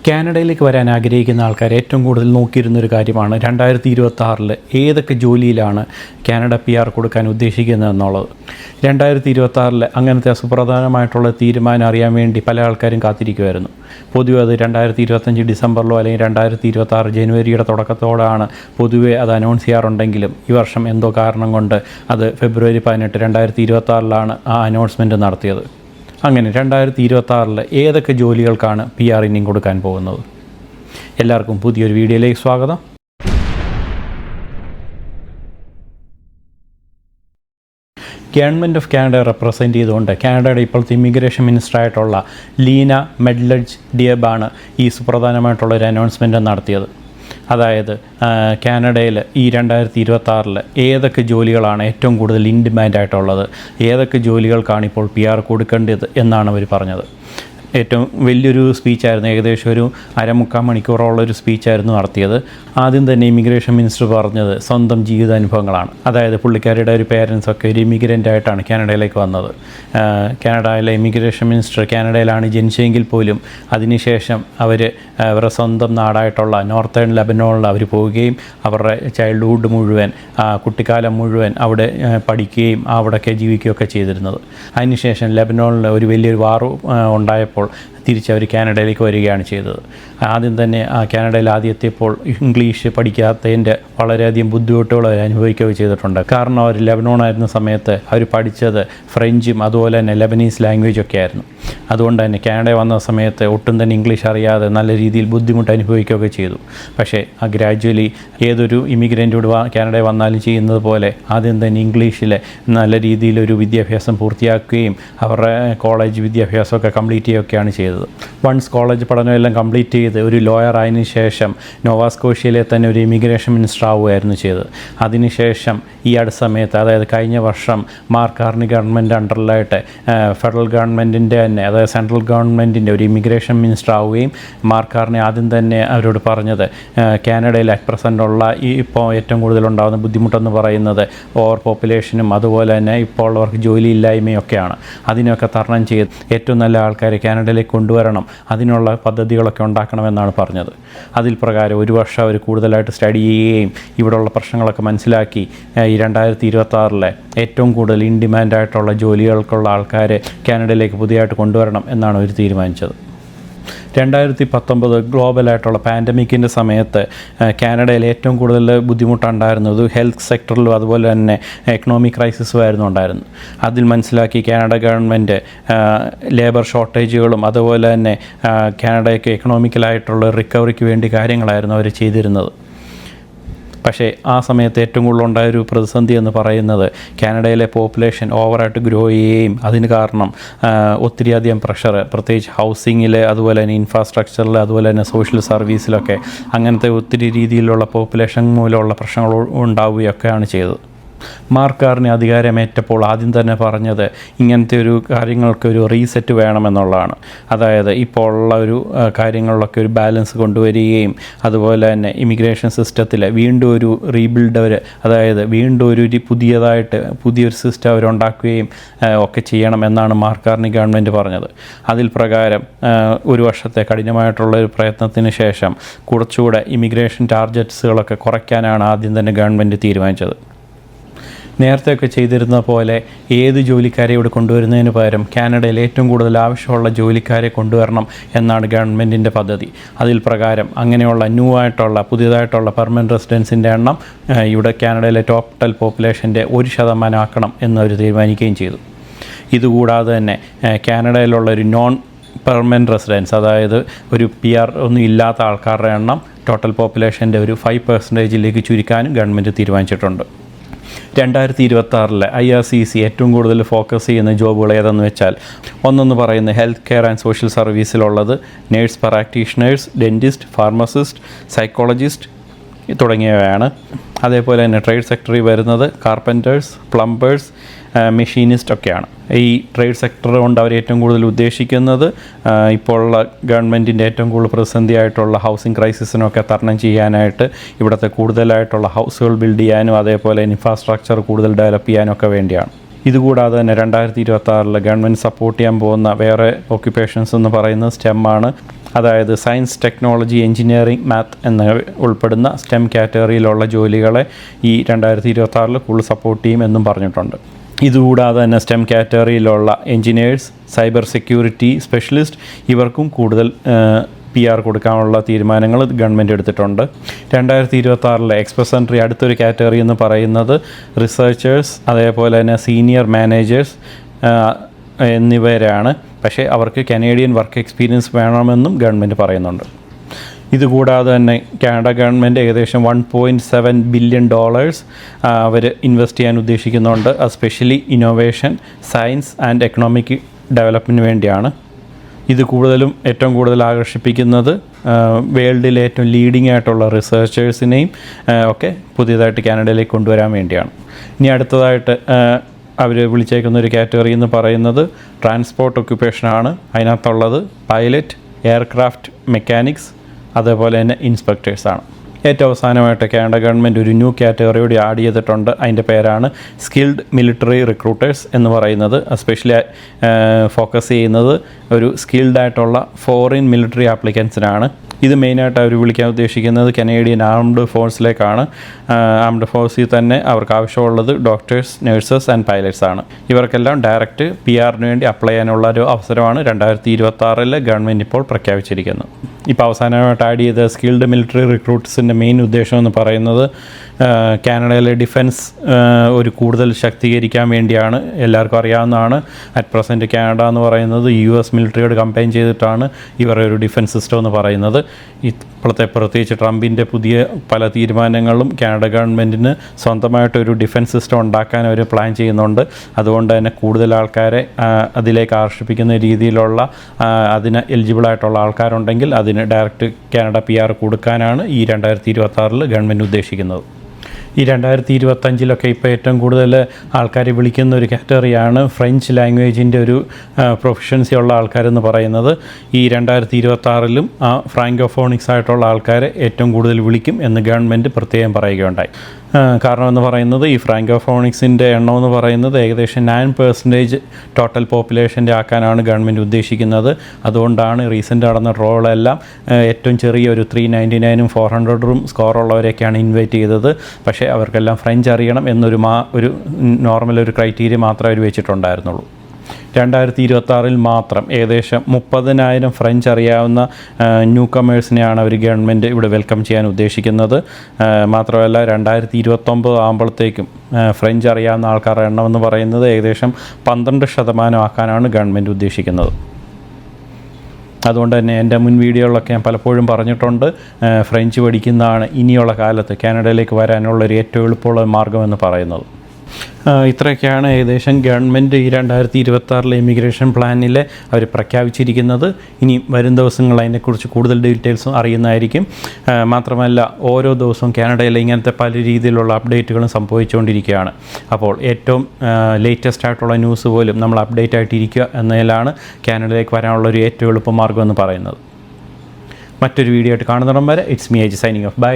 കാനഡയിലേക്ക് വരാൻ ആഗ്രഹിക്കുന്ന ആൾക്കാർ ഏറ്റവും കൂടുതൽ നോക്കിയിരുന്നൊരു കാര്യമാണ് 2026 ഏതൊക്കെ ജോലിയിലാണ് കാനഡ PR കൊടുക്കാൻ ഉദ്ദേശിക്കുന്നതെന്നുള്ളത്. 2026 അങ്ങനത്തെ സുപ്രധാനമായിട്ടുള്ള തീരുമാനം അറിയാൻ വേണ്ടി പല ആൾക്കാരും കാത്തിരിക്കുമായിരുന്നു. പൊതുവെ അത് 2025 ഡിസംബറിലോ അല്ലെങ്കിൽ 2026 ജനുവരിയുടെ തുടക്കത്തോടാണ് പൊതുവെ അത് അനൗൺസ് ചെയ്യാറുണ്ടെങ്കിലും ഈ വർഷം എന്തോ കാരണം കൊണ്ട് അത് ഫെബ്രുവരി 18, 2026 ആ അനൗൺസ്മെൻറ്റ് നടത്തിയത്. അങ്ങനെ 2026 ഏതൊക്കെ ജോലികൾക്കാണ് PR ഇനിയും കൊടുക്കാൻ പോകുന്നത്? എല്ലാവർക്കും പുതിയൊരു വീഡിയോയിലേക്ക് സ്വാഗതം. ഗവൺമെൻറ് ഓഫ് കാനഡ റെപ്രസെൻറ്റ് ചെയ്തുകൊണ്ട് കാനഡയുടെ ഇപ്പോഴത്തെ ഇമിഗ്രേഷൻ മിനിസ്റ്ററായിട്ടുള്ള ലീന മെഡ്ലഡ്ജ് ഡിയബാണ് ഈ സുപ്രധാനമായിട്ടുള്ളൊരു അനൗൺസ്മെൻറ്റ് നടത്തിയത്. അതായത് കാനഡയിൽ ഈ 2026 ഏതൊക്കെ ജോലികളാണ് ഏറ്റവും കൂടുതൽ ഇൻ ഡിമാൻഡായിട്ടുള്ളത്, ഏതൊക്കെ ജോലികൾക്കാണ് ഇപ്പോൾ PR കൊടുക്കേണ്ടത് എന്നാണ് അവർ പറഞ്ഞത്. ഏറ്റവും വലിയൊരു സ്പീച്ചായിരുന്നു, ഏകദേശം ഒരു അരമുക്കാൽ മണിക്കൂറോളൊരു സ്പീച്ചായിരുന്നു നടത്തിയത്. ആദ്യം തന്നെ ഇമിഗ്രേഷൻ മിനിസ്റ്റർ പറഞ്ഞത് സ്വന്തം ജീവിതാനുഭവങ്ങളാണ്. അതായത് പുള്ളിക്കാരുടെ ഒരു പേരൻസൊക്കെ ഒരു ഇമിഗ്രൻ്റായിട്ടാണ് കാനഡയിലേക്ക് വന്നത്. കാനഡയിലെ ഇമിഗ്രേഷൻ മിനിസ്റ്റർ കാനഡയിലാണ് ജനിച്ചെങ്കിൽ പോലും അതിനുശേഷം അവരുടെ സ്വന്തം നാടായിട്ടുള്ള നോർത്തേൺ ലെബനോണിൽ അവർ പോവുകയും അവരുടെ ചൈൽഡ്ഹുഡ് മുഴുവൻ, കുട്ടിക്കാലം മുഴുവൻ അവിടെ പഠിക്കുകയും അവിടെയൊക്കെ ജീവിക്കുകയൊക്കെ ചെയ്തിരുന്നത്. അതിനുശേഷം ലെബനോണിൽ ഒരു വലിയൊരു വാർ ഉണ്ടായപ്പോൾ തിരിച്ചവർ കാനഡയിലേക്ക് വരികയാണ് ചെയ്തത്. ആദ്യം തന്നെ കാനഡയിൽ ആദ്യം എത്തിയപ്പോൾ ഇംഗ്ലീഷ് പഠിക്കാത്തതിൻ്റെ വളരെയധികം ബുദ്ധിമുട്ടുകൾ അവർ അനുഭവിക്കുകയും ചെയ്തിട്ടുണ്ട്. കാരണം അവർ ലെബനോണായിരുന്ന സമയത്ത് അവർ പഠിച്ചത് ഫ്രഞ്ചും അതുപോലെ തന്നെ ലെബനീസ് ലാംഗ്വേജൊക്കെ ആയിരുന്നു. അതുകൊണ്ട് തന്നെ കാനഡയിൽ വന്ന സമയത്ത് ഒട്ടും തന്നെ ഇംഗ്ലീഷ് അറിയാതെ നല്ല രീതിയിൽ ബുദ്ധിമുട്ട് അനുഭവിക്കുകയൊക്കെ ചെയ്തു. പക്ഷേ ഗ്രാജ്വലി ഏതൊരു ഇമിഗ്രൻ്റോട് കാനഡയിൽ വന്നാലും ചെയ്യുന്നത് പോലെ ആദ്യം തന്നെ ഇംഗ്ലീഷിൽ നല്ല രീതിയിലൊരു വിദ്യാഭ്യാസം പൂർത്തിയാക്കുകയും അവരുടെ കോളേജ് വിദ്യാഭ്യാസമൊക്കെ കംപ്ലീറ്റ് ചെയ്യുകയൊക്കെയാണ് ചെയ്തത്. വൺസ് കോളേജ് പഠനമെല്ലാം കംപ്ലീറ്റ് ചെയ്ത് ഒരു ലോയർ ആയതിനു ശേഷം നോവാസ്കോഷ്യയിലെ തന്നെ ഒരു ഇമിഗ്രേഷൻ മിനിസ്റ്റർ ആവുകയായിരുന്നു ചെയ്തത്. അതിനുശേഷം ഈ അടുത്ത സമയത്ത്, അതായത് കഴിഞ്ഞ വർഷം മാർക്ക് കാർണി ഗവൺമെൻറ് അണ്ടറിലായിട്ട് ഫെഡറൽ ഗവൺമെൻറ്റിൻ്റെ തന്നെ, അതായത് സെൻട്രൽ ഗവൺമെൻറ്റിൻ്റെ ഒരു ഇമിഗ്രേഷൻ മിനിസ്റ്റർ ആവുകയും മാർക്ക് കാർണി ആദ്യം തന്നെ അവരോട് പറഞ്ഞത് കാനഡയിൽ അറ്റ് പ്രസൻ്റ് ഉള്ള ഇപ്പോൾ ഏറ്റവും കൂടുതലുണ്ടാകുന്ന ബുദ്ധിമുട്ടെന്ന് പറയുന്നത് ഓവർ പോപ്പുലേഷനും അതുപോലെ തന്നെ ഇപ്പോൾ ഉള്ളവർക്ക് ജോലിയില്ലായ്മയൊക്കെയാണ്. അതിനൊക്കെ തരണം ചെയ്ത് ഏറ്റവും നല്ല ആൾക്കാരെ കാനഡയിലേക്ക് കൊണ്ടുവരണം, അതിനുള്ള പദ്ധതികളൊക്കെ ഉണ്ടാക്കണമെന്നാണ് പറഞ്ഞത്. അതിൽ പ്രകാരം ഒരു വർഷം അവർ കൂടുതലായിട്ട് സ്റ്റഡി ചെയ്യുകയും ഇവിടെയുള്ള പ്രശ്നങ്ങളൊക്കെ മനസ്സിലാക്കി ഈ 2026 ഏറ്റവും കൂടുതൽ ഇൻ ഡിമാൻഡായിട്ടുള്ള ജോലികൾക്കുള്ള ആൾക്കാരെ കാനഡയിലേക്ക് പുതിയതായിട്ട് കൊണ്ടുവരണം എന്നാണ് അവർ തീരുമാനിച്ചത്. 2019 ഗ്ലോബലായിട്ടുള്ള പാൻഡമിക്കിൻ്റെ സമയത്ത് കാനഡയിൽ ഏറ്റവും കൂടുതൽ ബുദ്ധിമുട്ടുണ്ടായിരുന്നത് ഹെൽത്ത് സെക്ടറിലും അതുപോലെ തന്നെ എക്കണോമിക് ക്രൈസിസും ആയിരുന്നു ഉണ്ടായിരുന്നത്. അതിൽ മനസ്സിലാക്കി കാനഡ ഗവൺമെൻറ് ലേബർ ഷോർട്ടേജുകളും അതുപോലെ തന്നെ കാനഡയ്ക്ക് എക്കണോമിക്കലായിട്ടുള്ള റിക്കവറിക്ക് വേണ്ടി കാര്യങ്ങളായിരുന്നു അവർ ചെയ്തിരുന്നത്. പക്ഷേ ആ സമയത്ത് ഏറ്റവും കൂടുതലുണ്ടായൊരു പ്രതിസന്ധി എന്ന് പറയുന്നത് കാനഡയിലെ പോപ്പുലേഷൻ ഓവറായിട്ട് ഗ്രോ ചെയ്യുകയും അതിന് കാരണം ഒത്തിരിയധികം പ്രഷർ, പ്രത്യേകിച്ച് ഹൗസിങ്ങിൽ അതുപോലെ തന്നെ ഇൻഫ്രാസ്ട്രക്ചറിൽ അതുപോലെ തന്നെ സോഷ്യൽ സർവീസിലൊക്കെ അങ്ങനത്തെ ഒത്തിരി രീതിയിലുള്ള പോപ്പുലേഷൻ മൂലമുള്ള പ്രശ്നങ്ങൾ ഉണ്ടാവുകയൊക്കെയാണ് ചെയ്തത്. മാർക്ക് കാർണി അധികാരമേറ്റപ്പോൾ ആദ്യം തന്നെ പറഞ്ഞത് ഇങ്ങനത്തെ ഒരു കാര്യങ്ങൾക്ക് ഒരു റീസെറ്റ് വേണമെന്നുള്ളതാണ്. അതായത് ഇപ്പോൾ ഉള്ള ഒരു കാര്യങ്ങളിലൊക്കെ ഒരു ബാലൻസ് കൊണ്ടുവരികയും അതുപോലെ തന്നെ ഇമിഗ്രേഷൻ സിസ്റ്റത്തിൽ വീണ്ടും ഒരു റീബിൽഡ് അതായത് വീണ്ടും ഒരു പുതിയൊരു സിസ്റ്റം അവരുണ്ടാക്കുകയും ഒക്കെ ചെയ്യണമെന്നാണ് മാർക്ക് കാർണി ഗവൺമെൻറ് പറഞ്ഞത്. അതിൽ പ്രകാരം ഒരു വർഷത്തെ കഠിനമായിട്ടുള്ള ഒരു പ്രയത്നത്തിന് ശേഷം കുറച്ചുകൂടെ ഇമിഗ്രേഷൻ ടാർഗറ്റ്സുകളൊക്കെ കുറയ്ക്കാനാണ് ആദ്യം തന്നെ ഗവൺമെൻറ് തീരുമാനിച്ചത്. നേരത്തെയൊക്കെ ചെയ്തിരുന്ന പോലെ ഏത് ജോലിക്കാരെ ഇവിടെ കൊണ്ടുവരുന്നതിന് പകരം കാനഡയിൽ ഏറ്റവും കൂടുതൽ ആവശ്യമുള്ള ജോലിക്കാരെ കൊണ്ടുവരണം എന്നാണ് ഗവൺമെൻറ്റിൻ്റെ പദ്ധതി. അതിൽ പ്രകാരം അങ്ങനെയുള്ള പുതിയതായിട്ടുള്ള പെർമനൻറ്റ് റെസിഡൻസിൻ്റെ എണ്ണം ഇവിടെ കാനഡയിലെ ടോട്ടൽ പോപ്പുലേഷൻ്റെ 1% ആക്കണം എന്നവർ തീരുമാനിക്കുകയും ചെയ്തു. ഇതുകൂടാതെ തന്നെ കാനഡയിലുള്ള ഒരു നോൺ പെർമനൻറ്റ് റെസിഡൻസ്, അതായത് ഒരു PR ഒന്നും ഇല്ലാത്ത ആൾക്കാരുടെ എണ്ണം ടോട്ടൽ പോപ്പുലേഷൻ്റെ ഒരു 5% ചുരുക്കാനും ഗവൺമെൻറ് തീരുമാനിച്ചിട്ടുണ്ട്. 2026 IRCC ഏറ്റവും കൂടുതൽ ഫോക്കസ് ചെയ്യുന്ന ജോബുകൾ ഏതെന്ന് വെച്ചാൽ ഒന്നെന്ന് പറയുന്നത് ഹെൽത്ത് കെയർ ആൻഡ് സോഷ്യൽ സർവീസിലുള്ളത് nurse practitioners, dentist, pharmacist, psychologist തുടങ്ങിയവയാണ്. അതേപോലെ തന്നെ ട്രേഡ് സെക്ടറിൽ വരുന്നത് കാർപ്പൻറ്റേഴ്സ്, പ്ലംബേഴ്സ്, മെഷീനിസ്റ്റ് ഒക്കെയാണ്. ഈ ട്രേഡ് സെക്ടർ കൊണ്ട് അവർ ഏറ്റവും കൂടുതൽ ഉദ്ദേശിക്കുന്നത് ഇപ്പോഴുള്ള ഗവൺമെൻറ്റിൻ്റെ ഏറ്റവും കൂടുതൽ പ്രതിസന്ധിയായിട്ടുള്ള ഹൗസിംഗ് ക്രൈസിസിനൊക്കെ തരണം ചെയ്യാനായിട്ട് ഇവിടുത്തെ കൂടുതലായിട്ടുള്ള ഹൗസുകൾ ബിൽഡ് ചെയ്യാനും അതേപോലെ ഇൻഫ്രാസ്ട്രക്ചർ കൂടുതൽ ഡെവലപ്പ് ചെയ്യാനും ഒക്കെ വേണ്ടിയാണ്. ഇതുകൂടാതെ തന്നെ 2026 ഗവൺമെൻറ് സപ്പോർട്ട് ചെയ്യാൻ പോകുന്ന വേറെ ഓക്യുപ്പേഷൻസ് എന്ന് പറയുന്നത് STEM ആണ്. അതായത് സയൻസ്, ടെക്നോളജി, എഞ്ചിനീയറിംഗ്, മാത്ത് എന്നിവ ഉൾപ്പെടുന്ന സ്റ്റെം കാറ്റഗറിയിലുള്ള ജോലികളെ ഈ 2026 കൂടുതൽ സപ്പോർട്ട് ചെയ്യും എന്നും പറഞ്ഞിട്ടുണ്ട്. ഇതുകൂടാതെ തന്നെ സ്റ്റെം കാറ്റഗറിയിലുള്ള എഞ്ചിനീയേഴ്സ്, സൈബർ സെക്യൂരിറ്റി സ്പെഷ്യലിസ്റ്റ് ഇവർക്കും കൂടുതൽ PR കൊടുക്കാനുള്ള തീരുമാനങ്ങൾ ഗവൺമെൻറ് എടുത്തിട്ടുണ്ട്. 2026 എക്സ്പ്രസ് എൻട്രി അടുത്തൊരു കാറ്റഗറി എന്ന് പറയുന്നത് റിസർച്ചേഴ്സ്, അതേപോലെ തന്നെ സീനിയർ മാനേജേഴ്സ് എന്നിവരാണ്. പക്ഷേ അവർക്ക് കനേഡിയൻ വർക്ക് എക്സ്പീരിയൻസ് വേണമെന്നും ഗവൺമെൻറ് പറയുന്നുണ്ട്. ഇതുകൂടാതെ തന്നെ കാനഡ ഗവൺമെൻറ് ഏകദേശം $1.7 ബില്യൺ അവർ ഇൻവെസ്റ്റ് ചെയ്യാൻ ഉദ്ദേശിക്കുന്നുണ്ട്. Especially innovation, science and economic ഡെവലപ്മെൻറ്റിന് വേണ്ടിയാണ്. ഇത് ഏറ്റവും കൂടുതൽ ആകർഷിപ്പിക്കുന്നത് വേൾഡിലെ ഏറ്റവും ലീഡിംഗ് ആയിട്ടുള്ള റിസർച്ചേഴ്സിനെയും ഒക്കെ പുതിയതായിട്ട് കാനഡയിലേക്ക് കൊണ്ടുവരാൻ വേണ്ടിയാണ്. ഇനി അടുത്തതായിട്ട് അവർ വിളിച്ചേക്കുന്ന ഒരു കാറ്റഗറി എന്ന് പറയുന്നത് ട്രാൻസ്പോർട്ട് ഒക്യുപ്പേഷനാണ്. അതിനകത്തുള്ളത് പൈലറ്റ്, എയർക്രാഫ്റ്റ് മെക്കാനിക്സ്, അതേപോലെ തന്നെ ഇൻസ്പെക്ടേഴ്സാണ്. ഏറ്റവും അവസാനമായിട്ട് കാനഡ ഗവൺമെൻറ് ഒരു ന്യൂ കാറ്റഗറിയോട് ആഡ് ചെയ്തിട്ടുണ്ട്. അതിൻ്റെ പേരാണ് സ്കിൽഡ് മിലിറ്ററി റിക്രൂട്ടേഴ്സ് എന്ന് പറയുന്നത്. എസ്പെഷ്യലി ഫോക്കസ് ചെയ്യുന്നത് ഒരു സ്കിൽഡായിട്ടുള്ള ഫോറിൻ മിലിറ്ററി ആപ്ലിക്കൻസിനാണ്. ഇത് മെയിനായിട്ട് അവർ വിളിക്കാൻ ഉദ്ദേശിക്കുന്നത് കനേഡിയൻ ആംഡ് ഫോഴ്സിലേക്കാണ്. ആംഡ് ഫോഴ്സിൽ തന്നെ അവർക്ക് ആവശ്യമുള്ളത് ഡോക്ടേഴ്സ്, നഴ്സസ് ആൻഡ് പൈലറ്റ്സ് ആണ്. ഇവർക്കെല്ലാം ഡയറക്റ്റ് PR-ന് വേണ്ടി അപ്ലൈ ചെയ്യാനുള്ള ഒരു അവസരമാണ് 2026 ഗവൺമെൻറ് ഇപ്പോൾ പ്രഖ്യാപിച്ചിരിക്കുന്നത്. ഇപ്പോൾ അവസാനമായിട്ട് ആഡ് ചെയ്ത സ്കിൽഡ് മിലിറ്ററി റിക്രൂട്ട്സിൻ്റെ മെയിൻ ഉദ്ദേശം എന്ന് പറയുന്നത് കാനഡയിലെ ഡിഫൻസ് ഒരു കൂടുതൽ ശക്തീകരിക്കാൻ വേണ്ടിയാണ്. എല്ലാവർക്കും അറിയാവുന്നതാണ്, അറ്റ് പ്രസൻറ്റ് കാനഡ എന്ന് പറയുന്നത് US മിലിറ്ററിയോട് കമ്പയർ ചെയ്തിട്ടാണ് ഇവരുടെ ഒരു ഡിഫൻസ് സിസ്റ്റം എന്ന് പറയുന്നത്. ഇപ്പോഴത്തെ പ്രത്യേകിച്ച് ട്രംപിൻ്റെ പുതിയ പല തീരുമാനങ്ങളും കാനഡ ഗവൺമെൻറ്റിന് സ്വന്തമായിട്ടൊരു ഡിഫൻസ് സിസ്റ്റം ഉണ്ടാക്കാൻ അവർ പ്ലാൻ ചെയ്യുന്നുണ്ട്. അതുകൊണ്ട് തന്നെ കൂടുതൽ ആൾക്കാരെ അതിലേക്ക് ആകർഷിപ്പിക്കുന്ന രീതിയിലുള്ള അതിന് എലിജിബിളായിട്ടുള്ള ആൾക്കാരുണ്ടെങ്കിൽ അതിന് ഡയറക്റ്റ് കാനഡ PR കൊടുക്കാനാണ് ഈ 2026 ഗവൺമെൻറ് ഉദ്ദേശിക്കുന്നത്. ഈ 2025 ഇപ്പോൾ ഏറ്റവും കൂടുതൽ ആൾക്കാർ വിളിക്കുന്ന ഒരു കാറ്റഗറിയാണ് ഫ്രഞ്ച് ലാംഗ്വേജിൻ്റെ ഒരു പ്രൊഫഷൻസി ഉള്ള ആൾക്കാരെന്ന് പറയുന്നത്. ഈ 2026 ഫ്രാങ്കോഫോണിക്സ് ആയിട്ടുള്ള ആൾക്കാരെ ഏറ്റവും കൂടുതൽ വിളിക്കും എന്ന് ഗവൺമെൻറ് പ്രത്യേകം പറയുകയുണ്ടായി. കാരണം എന്ന് പറയുന്നത് ഈ ഫ്രാങ്കോഫോണിക്സിൻ്റെ എണ്ണം എന്ന് പറയുന്നത് ഏകദേശം 9% ടോട്ടൽ പോപ്പുലേഷൻ്റെ ആക്കാനാണ് ഗവൺമെൻറ് ഉദ്ദേശിക്കുന്നത്. അതുകൊണ്ടാണ് റീസെൻ്റ് നടന്ന റോളെല്ലാം ഏറ്റവും ചെറിയ ഒരു 399 400 സ്കോറുള്ളവരെയൊക്കെയാണ് ഇൻവൈറ്റ് ചെയ്തത്. പക്ഷേ അവർക്കെല്ലാം ഫ്രഞ്ച് അറിയണം എന്നൊരു നോർമൽ ഒരു ക്രൈറ്റീരിയ മാത്രമേ അവർ വെച്ചിട്ടുണ്ടായിരുന്നുള്ളൂ. 2026 മാത്രം ഏകദേശം 30,000 ഫ്രഞ്ച് അറിയാവുന്ന ന്യൂ കമേഴ്സിനെയാണ് അവർ ഗവൺമെൻറ് ഇവിടെ വെൽക്കം ചെയ്യാൻ ഉദ്ദേശിക്കുന്നത്. മാത്രമല്ല 2029 ആകുമ്പോഴത്തേക്കും ഫ്രഞ്ച് അറിയാവുന്ന ആൾക്കാരുടെ എണ്ണം എന്ന് പറയുന്നത് ഏകദേശം 12% ആക്കാനാണ് ഗവൺമെൻറ് ഉദ്ദേശിക്കുന്നത്. അതുകൊണ്ട് തന്നെ എൻ്റെ മുൻ വീഡിയോകളിലൊക്കെ ഞാൻ പലപ്പോഴും പറഞ്ഞിട്ടുണ്ട്, ഫ്രഞ്ച് പഠിക്കുന്നതാണ് ഇനിയുള്ള കാലത്ത് കാനഡയിലേക്ക് വരാനുള്ള ഒരു ഏറ്റവും എളുപ്പമുള്ള മാർഗ്ഗമെന്ന് പറയുന്നത്. ഇത്രയൊക്കെയാണ് ഏകദേശം ഗവൺമെൻറ് ഈ 2026 ഇമിഗ്രേഷൻ പ്ലാനിൽ അവർ പ്രഖ്യാപിച്ചിരിക്കുന്നത്. ഇനി വരും ദിവസങ്ങൾ അതിനെക്കുറിച്ച് കൂടുതൽ ഡീറ്റെയിൽസും അറിയുന്നതായിരിക്കും. മാത്രമല്ല ഓരോ ദിവസവും കാനഡയിൽ ഇങ്ങനത്തെ പല രീതിയിലുള്ള അപ്ഡേറ്റുകളും സംഭവിച്ചുകൊണ്ടിരിക്കുകയാണ്. അപ്പോൾ ഏറ്റവും ലേറ്റസ്റ്റ് ആയിട്ടുള്ള ന്യൂസ് പോലും നമ്മൾ അപ്ഡേറ്റ് ആയിട്ടിരിക്കുക എന്നതിലാണ് കാനഡയിലേക്ക് വരാനുള്ളൊരു ഏറ്റവും എളുപ്പമാർഗ്ഗം എന്ന് പറയുന്നത്. മറ്റൊരു വീഡിയോ ആയിട്ട് കാണുന്നിടം വരെ ഇറ്റ്സ് മീ ഏജ് സൈനിങ് ഓഫ്. ബൈ.